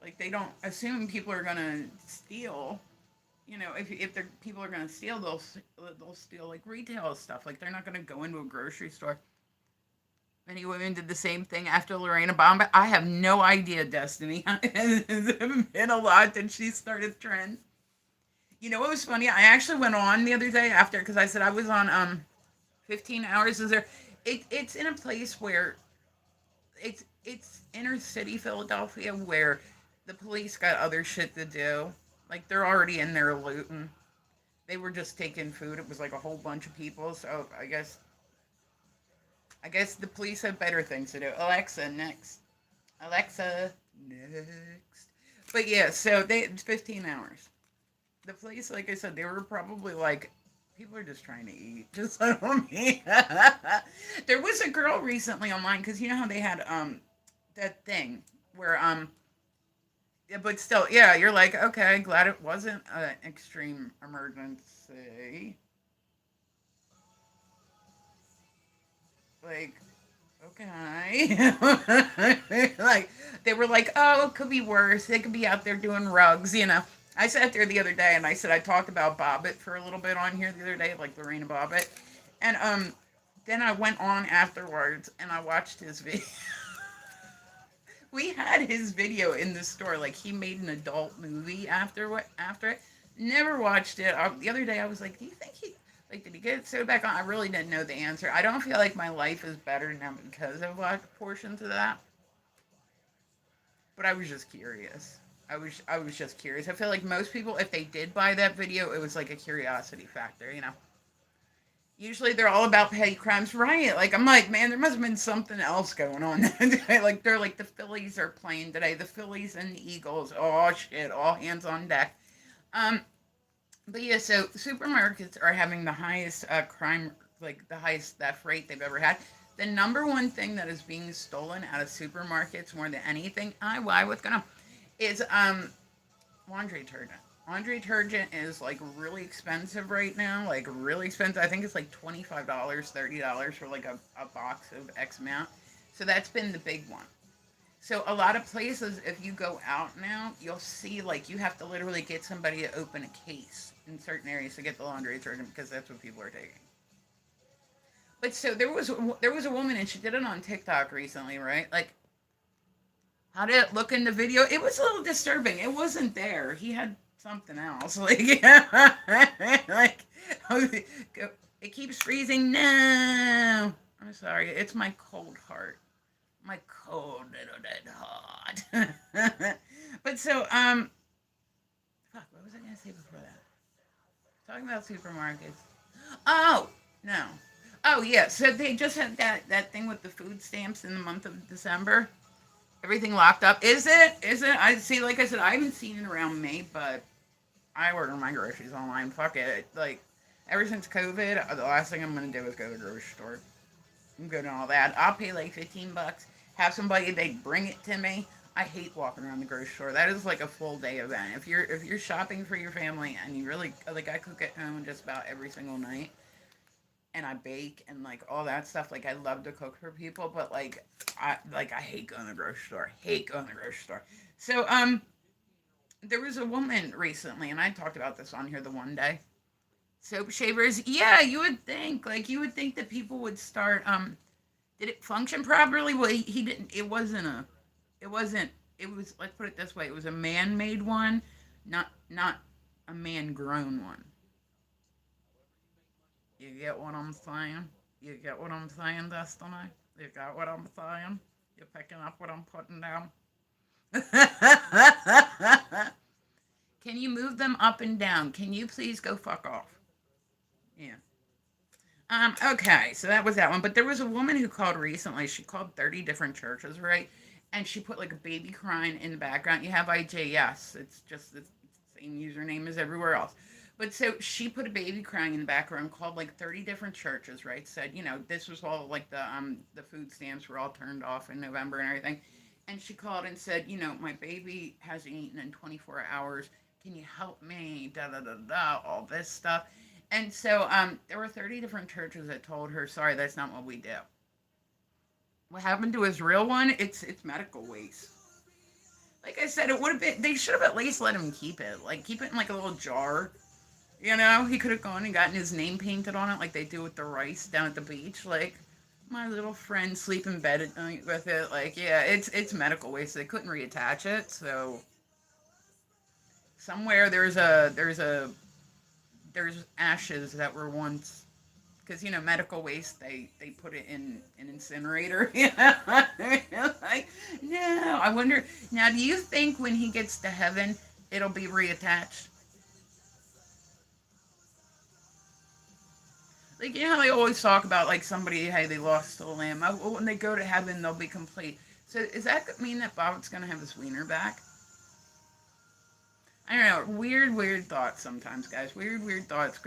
like, they don't assume people are going to steal. If people are going to steal, they'll steal, like, retail stuff. Like, they're not going to go into a grocery store. Many women did the same thing after Lorena Bobbitt. I have no idea, Destiny. It's been a lot that she started the trend. You know what was funny? I actually went on the other day after because I said I was on 15 hours. Is there? It's in a place where it's inner city Philadelphia where the police got other shit to do. Like they're already in there looting. They were just taking food. It was like a whole bunch of people. So I guess the police have better things to do. Alexa, next. Alexa, next. But yeah, so it's 15 hours. The police, like I said, they were probably like, people are just trying to eat. Just like me. There was a girl recently online, because you know how they had that thing where yeah, but still, yeah, you're like, okay, glad it wasn't an extreme emergency. Like, okay. Like, they were like, oh, it could be worse. They could be out there doing rugs. I sat there the other day and I said I talked about Bobbitt for a little bit on here the other day, like Lorena Bobbitt. And then I went on afterwards and I watched his video. We had his video in the store. Like, he made an adult movie after it. Never watched it. The other day I was like, do you think he like, did he get sewed back on? I really didn't know the answer. I don't feel like my life is better now because I've watched portions of that. But I was just curious. I was just curious. I feel like most people, if they did buy that video, it was like a curiosity factor. Usually they're all about petty crimes, right? Like, I'm like, man, there must have been something else going on. Like, they're like, the Phillies are playing today. The Phillies and the Eagles. Oh, shit. All hands on deck. But yeah, so supermarkets are having the highest crime, like the highest theft rate they've ever had. The number one thing that is being stolen out of supermarkets more than anything, why, what's going on, is laundry detergent. Laundry detergent is like really expensive right now, like really expensive. I think it's like $25, $30 for like a box of X amount. So that's been the big one. So a lot of places, if you go out now, you'll see like you have to literally get somebody to open a case in certain areas to get the laundry detergent because that's what people are taking. But so there was a woman and she did it on TikTok recently, right? Like, how did it look in the video? It was a little disturbing. It wasn't there. He had something else. Like, like It keeps freezing. No. I'm sorry. It's my cold heart. My cold little dead heart. But so, fuck, what was I going to say before that? Talking about supermarkets. Oh, no. Oh, yeah. So they just had that thing with the food stamps in the month of December. Everything locked up. Is it? Is it? I see. Like I said, I haven't seen it around me, but I order my groceries online. Fuck it. Like ever since COVID, the last thing I'm gonna do is go to the grocery store. I'm good and all that. I'll pay like $15. Have somebody they bring it to me. I hate walking around the grocery store. That is like a full day event. If you're shopping for your family and you really like, I cook at home just about every single night, and I bake and like all that stuff. Like I love to cook for people, but I hate going to the grocery store. Hate going to the grocery store. So there was a woman recently, and I talked about this on here the one day. Soap shavers, yeah, you would think that people would start. Did it function properly? Well, he didn't. It wasn't. It was. Let's put it this way. It was a man-made one, not a man-grown one. You get what I'm saying? You get what I'm saying, Destiny? You got what I'm saying? You're picking up what I'm putting down? Can you move them up and down? Can you please go fuck off? Yeah. Okay, so that was that one. But there was a woman who called recently. She called 30 different churches, right? And she put like a baby crying in the background. You have IJS. It's just the same username as everywhere else. But so she put a baby crying in the background, called like 30 different churches, right? Said, this was all like the food stamps were all turned off in November and everything. And she called and said, my baby hasn't eaten in 24 hours. Can you help me? Da da da da, all this stuff. And so there were 30 different churches that told her, sorry, that's not what we do. What happened to his real one? It's medical waste. Like I said, it would have been, they should have at least let him keep it. Like, keep it in like a little jar. He could have gone and gotten his name painted on it like they do with the rice down at the beach. Like, my little friend sleep in bed at night with it. Like, yeah, it's medical waste. They couldn't reattach it, so somewhere there's ashes that were once, because medical waste, they put it in an incinerator. Like, no, I wonder now, do you think when he gets to heaven it'll be reattached? Like, how they always talk about like somebody, hey, they lost a limb. Oh, when they go to heaven they'll be complete. So does that mean that Bob's gonna have his wiener back? I don't know. Weird thoughts sometimes, guys. Weird thoughts.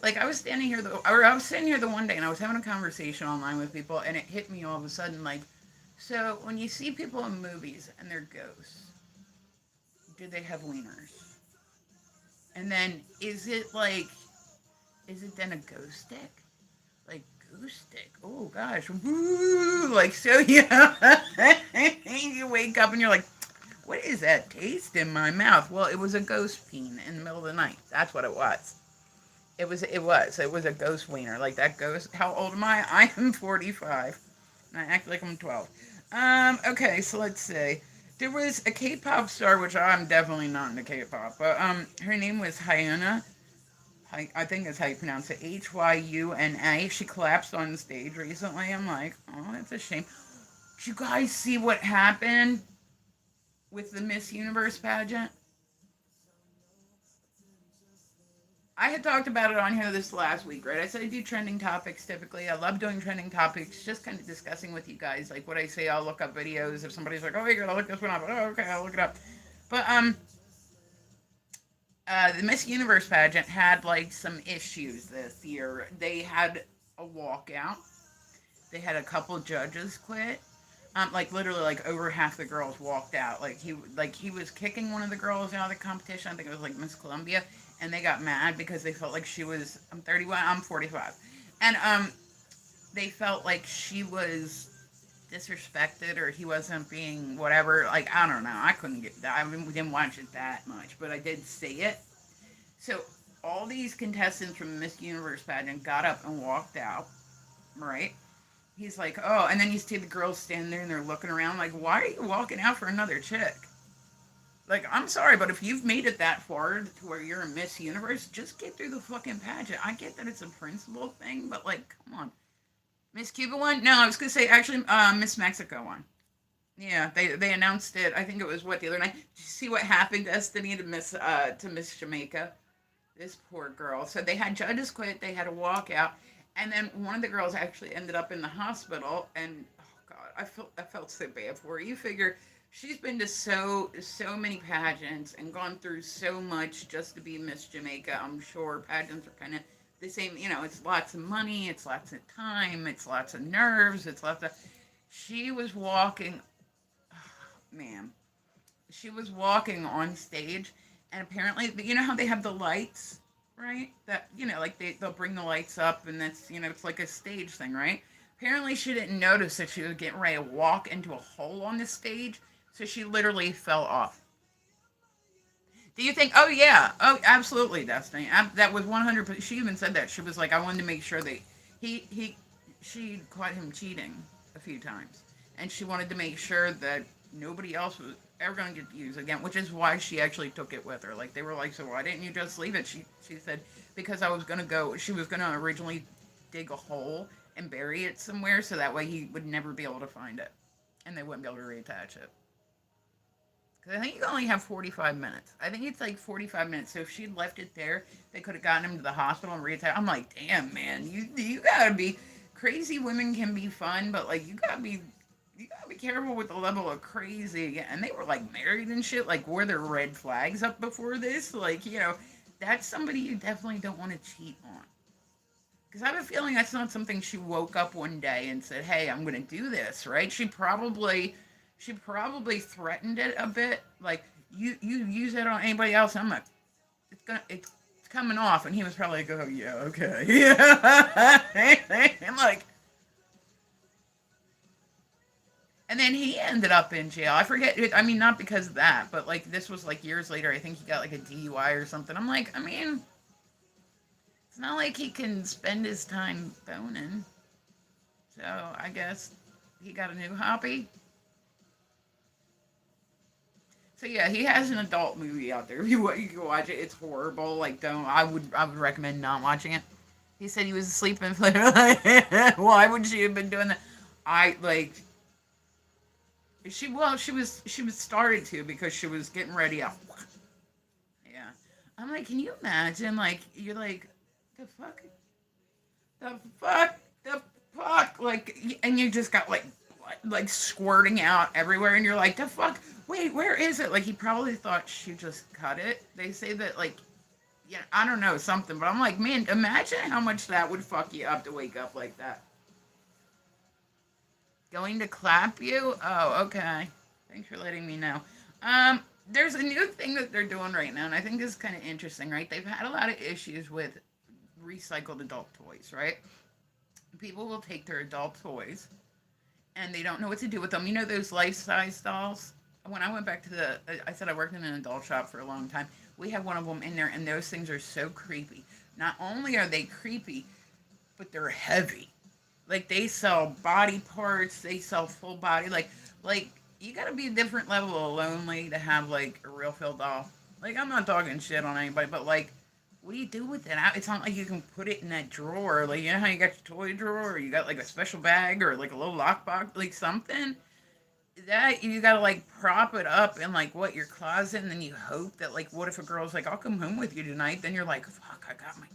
Like I was standing here, I was sitting here the one day, and I was having a conversation online with people, and it hit me all of a sudden. Like, so when you see people in movies and they're ghosts, do they have wieners? And then is it then a ghost stick? Like ghost stick? Oh gosh, woo! Like so, yeah. You wake up and you're like, what is that taste in my mouth? Well, it was a ghost peen in the middle of the night. That's what it was. It was a ghost wiener. Like that ghost. How old am I? I am 45. And I act like I'm 12. Okay, so let's see. There was a K-pop star, which I'm definitely not into K-pop, but her name was Hyuna. I think that's how you pronounce it. Hyuna. She collapsed on stage recently. I'm like, oh, that's a shame. Did you guys see what happened with the Miss Universe pageant? I had talked about it on here this last week, right? I said I do trending topics typically. I love doing trending topics, just kind of discussing with you guys. Like what I say, I'll look up videos. If somebody's like, oh, you're going to look this one up. Oh, okay, I'll look it up. But, the Miss Universe pageant had, like, some issues this year. They had a walkout. They had a couple judges quit. Like literally, like over half the girls walked out. Like he was kicking one of the girls out of the competition. I think it was like Miss Columbia, and they got mad because they felt like she was. I'm 31. I'm 45, and they felt like she was disrespected or he wasn't being whatever. Like I don't know. I couldn't get that. Didn't watch it that much, but I did see it. So all these contestants from Miss Universe pageant got up and walked out. Right? He's like, oh, and then you see the girls standing there and they're looking around like, why are you walking out for another chick? Like, I'm sorry, but if you've made it that far to where you're a Miss Universe, just get through the fucking pageant. I get that it's a principle thing, but like, come on. Miss Cuba won? No, I was gonna say actually, Miss Mexico won. Yeah, they announced it. I think it was what the other night. Did you see what happened, Destiny, to Miss Jamaica? This poor girl. So they had judges quit. They had to walk out, and then one of the girls actually ended up in the hospital. And oh god, I felt so bad for her. You figure she's been to so many pageants and gone through so much just to be Miss Jamaica. I'm sure pageants are kind of the same. You know, it's lots of money, it's lots of time, it's lots of nerves, it's lots of. She was walking, ma'am. She was walking on stage, and apparently, you know how they have the lights, right? That like they'll bring the lights up, and that's it's like a stage thing, right? Apparently, she didn't notice that she was getting ready to walk into a hole on the stage, so she literally fell off. Do you think? Oh yeah, oh absolutely, Destiny. That was 100%. She even said that she was like, I wanted to make sure that he she caught him cheating a few times, and she wanted to make sure that nobody else was ever going to get used again, which is why she actually took it with her. Like they were like, so why didn't you just leave it? She said because I was going to go. She was going to originally dig a hole and bury it somewhere, so that way he would never be able to find it, and they wouldn't be able to reattach it. Because I think you only have 45 minutes. I think it's like 45 minutes. So if she'd left it there, they could have gotten him to the hospital and reattached. I'm like, damn, man, you gotta be crazy. Women can be fun, but like you gotta be careful with the level of crazy. And they were like married and shit. Like, were there red flags up before this? Like, that's somebody you definitely don't want to cheat on. Because I have a feeling that's not something she woke up one day and said, "Hey, I'm going to do this." Right? She probably threatened it a bit. Like you use that on anybody else, I'm like, it's coming off, and he was probably like, "Oh yeah, okay, yeah." I'm like, and then he ended up in jail. I forget. I mean, not because of that, but like this was like years later. I think he got like a DUI or something. I'm like, I mean, it's not like he can spend his time boning. So I guess he got a new hobby. So yeah, he has an adult movie out there. If you can watch it, it's horrible. Like, don't. I would recommend not watching it. He said he was asleep and why would she have been doing that? I like she was started to because she was getting ready to. Yeah, I'm like, can you imagine? Like, you're like, the fuck, the fuck, the fuck, like, and you just got like blood, like squirting out everywhere, and you're like, the fuck. Wait, where is it? Like, he probably thought she just cut it. They say that, like, yeah, I don't know, something, but I'm like, man, imagine how much that would fuck you up to wake up like that. Going to clap you? Oh, okay. Thanks for letting me know. There's a new thing that they're doing right now, and I think this is kind of interesting, right? They've had a lot of issues with recycled adult toys, right? People will take their adult toys and they don't know what to do with them. You know those life size dolls? When I went back to I said I worked in an adult shop for a long time. We have one of them in there, and those things are so creepy. Not only are they creepy, but they're heavy. Like, they sell body parts, they sell full body. Like you gotta be a different level of lonely to have like a real feel doll. Like, I'm not talking shit on anybody, but like, what do you do with it? It's not like you can put it in that drawer. Like, you know how you got your toy drawer, or you got like a special bag, or like a little lockbox, like something that you gotta like prop it up in like what your closet, and then you hope that, like, what if a girl's like, I'll come home with you tonight, then you're like, fuck, I got my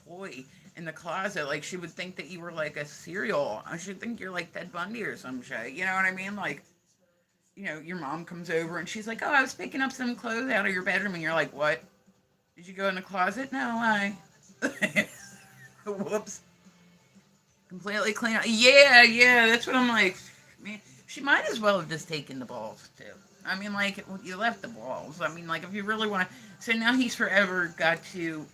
toy in the closet. Like, she would think that you were like a cereal. I should think you're like Ted Bundy or some shit, you know what I mean? Like, your mom comes over and she's like, oh, I was picking up some clothes out of your bedroom, and you're like, what, did you go in the closet? No, I whoops, completely clean. Yeah, yeah, that's what I'm like, man. She might as well have just taken the balls too. I mean, like, you left the balls. I mean, like, if you really want to. So now he's forever got to.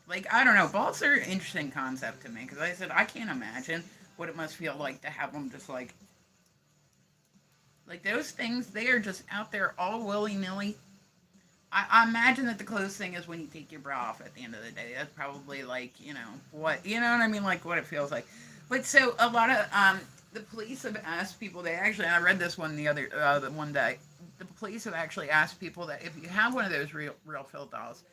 Like, I don't know. Balls are an interesting concept to me because I said I can't imagine what it must feel like to have them just like those things. They are just out there all willy nilly. I imagine that the closest thing is when you take your bra off at the end of the day. That's probably like, what, you know what I mean? Like, what it feels like. But so a lot of, the police have asked people, I read this one the one day. the police have actually asked people that if you have one of those real Phil dolls,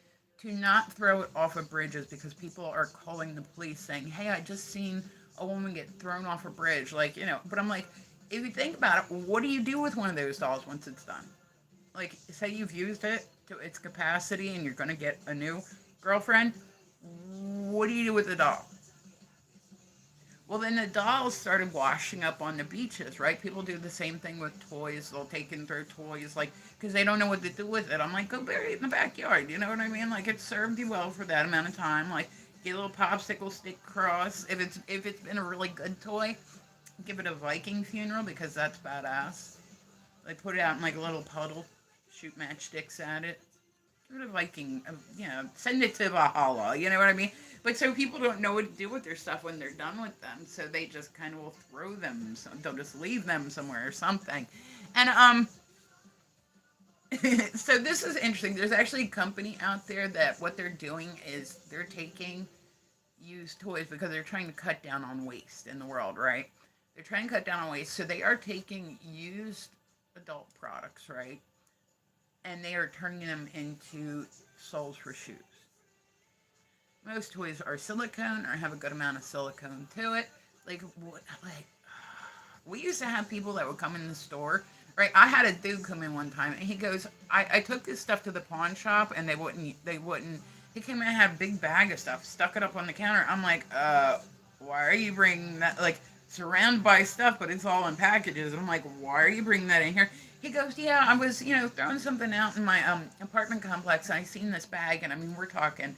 to not throw it off of bridges because people are calling the police saying, "Hey, I just seen a woman get thrown off a bridge." Like, but I'm like, if you think about it, what do you do with one of those dolls once it's done? Like, say you've used it to its capacity and you're going to get a new girlfriend. What do you do with the doll? Well, then the dolls started washing up on the beaches, right? People do the same thing with toys. They'll take in their toys, like, because they don't know what to do with it. I'm like, go bury it in the backyard. You know what I mean? Like, it served you well for that amount of time. Like, get a little popsicle stick cross. If it's been a really good toy, give it a Viking funeral because that's badass. Like, put it out in like a little puddle, shoot matchsticks at it. Give it a Viking, send it to Valhalla. You know what I mean? But so people don't know what to do with their stuff when they're done with them, so they just kind of will throw them. So they'll just leave them somewhere or something. And so this is interesting. There's actually a company out there that what they're doing is they're taking used toys because they're trying to cut down on waste in the world, right? They're trying to cut down on waste, so they are taking used adult products, right? And they are turning them into soles for shoes. Most toys are silicone or have a good amount of silicone to it. Like we used to have people that would come in the store. Right, I had a dude come in one time, and he goes, "I took this stuff to the pawn shop, and they wouldn't." He came in and had a big bag of stuff, stuck it up on the counter. I'm like, why are you bringing that? Like, surrounded by stuff, but it's all in packages. I'm like, why are you bringing that in here? He goes, yeah, I was, throwing something out in my apartment complex, and I seen this bag, and I mean, we're talking,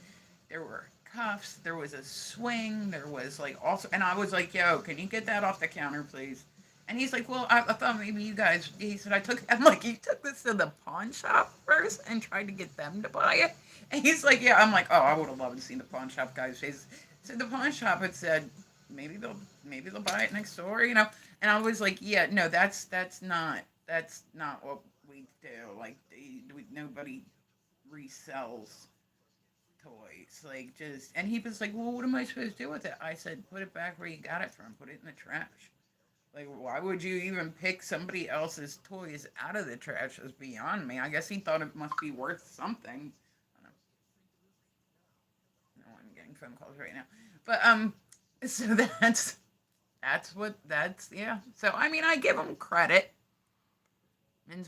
there were cuffs, there was a swing, there was like also, and I was like, yo, can you get that off the counter, please? And he's like, well, I thought maybe you guys, he said, I'm like, you took this to the pawn shop first and tried to get them to buy it? And he's like, yeah. I'm like, oh, I would have loved to see the pawn shop guy's face. So the pawn shop had said, maybe they'll buy it next door. And I was like, yeah, no, that's not what we do. Like, nobody resells toys. Like, just, and he was like, well, what am I supposed to do with it? I said, put it back where you got it from. Put it in the trash. Like, why would you even pick somebody else's toys out of the trash? Is beyond me. I guess he thought it must be worth something. I don't know. I'm getting phone calls right now. But so yeah. So I mean, I give him credit. Men's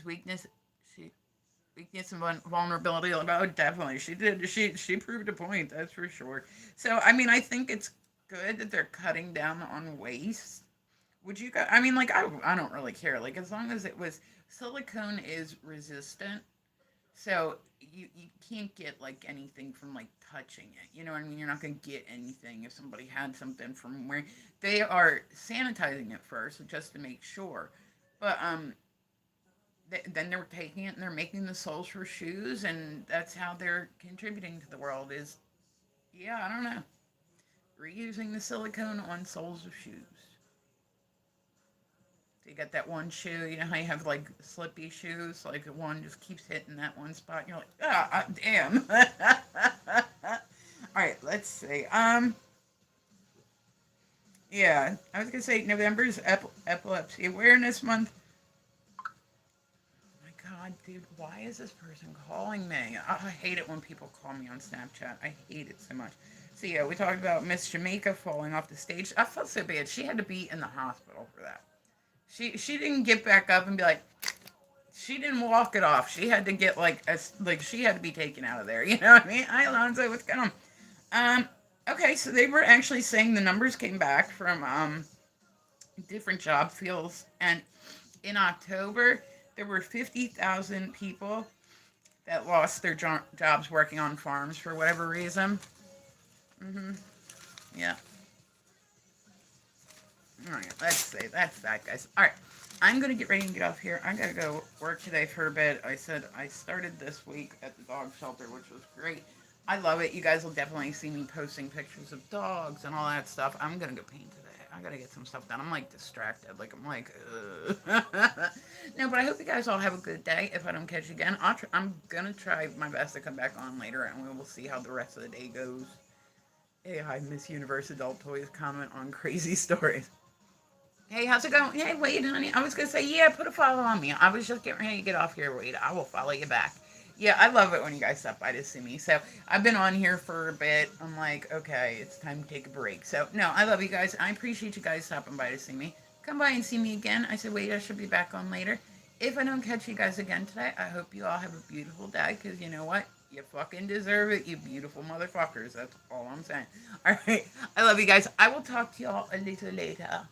she weakness and vulnerability. Oh, definitely, she did. She proved a point. That's for sure. So I mean, I think it's good that they're cutting down on waste. Would you guys? I mean, like, I don't really care. Like, as long as it was silicone is resistant, so you can't get like anything from like touching it. You know what I mean? You're not gonna get anything if somebody had something from where they are sanitizing it first just to make sure. But then they're taking it and they're making the soles for shoes, and that's how they're contributing to the world. Is yeah, I don't know, reusing the silicone on soles of shoes. So you got that one shoe, you know how you have like slippy shoes, like the one just keeps hitting that one spot, and you're like, damn. All right, let's see. Yeah, I was gonna say November's Epilepsy Awareness Month. Oh my God, dude, why is this person calling me? I hate it when people call me on Snapchat. I hate it so much. So yeah, we talked about Miss Jamaica falling off the stage. I felt so bad. She had to be in the hospital for that. She didn't get back up and be like, she didn't walk it off. She had to get like she had to be taken out of there. You know what I mean? Hi, Alonzo, what's going on? Um, okay, so they were actually saying the numbers came back from different job fields, and in October there were 50,000 people that lost their jobs working on farms for whatever reason. Mhm. Yeah. All right, let's see. That's that, guys. All right, I'm gonna get ready and get off here. I gotta go work today for a bit. I said I started this week at the dog shelter, which was great. I love it. You guys will definitely see me posting pictures of dogs and all that stuff. I'm gonna go paint today. I gotta get some stuff done. I'm like distracted. Like I'm like, no, but I hope you guys all have a good day. If I don't catch you again, I'm gonna try my best to come back on later, and we will see how the rest of the day goes. Hey, hi, Miss Universe Adult Toys comment on crazy stories. Hey, how's it going? Hey, Wade, honey. I was gonna say, yeah, put a follow on me. I was just getting ready to get off here, Wade. I will follow you back. Yeah, I love it when you guys stop by to see me. So I've been on here for a bit. I'm like, okay, it's time to take a break. So no, I love you guys. I appreciate you guys stopping by to see me. Come by and see me again. I said, wait, I should be back on later. If I don't catch you guys again today, I hope you all have a beautiful day. Cause you know what? You fucking deserve it, you beautiful motherfuckers. That's all I'm saying. All right. I love you guys. I will talk to y'all a little later.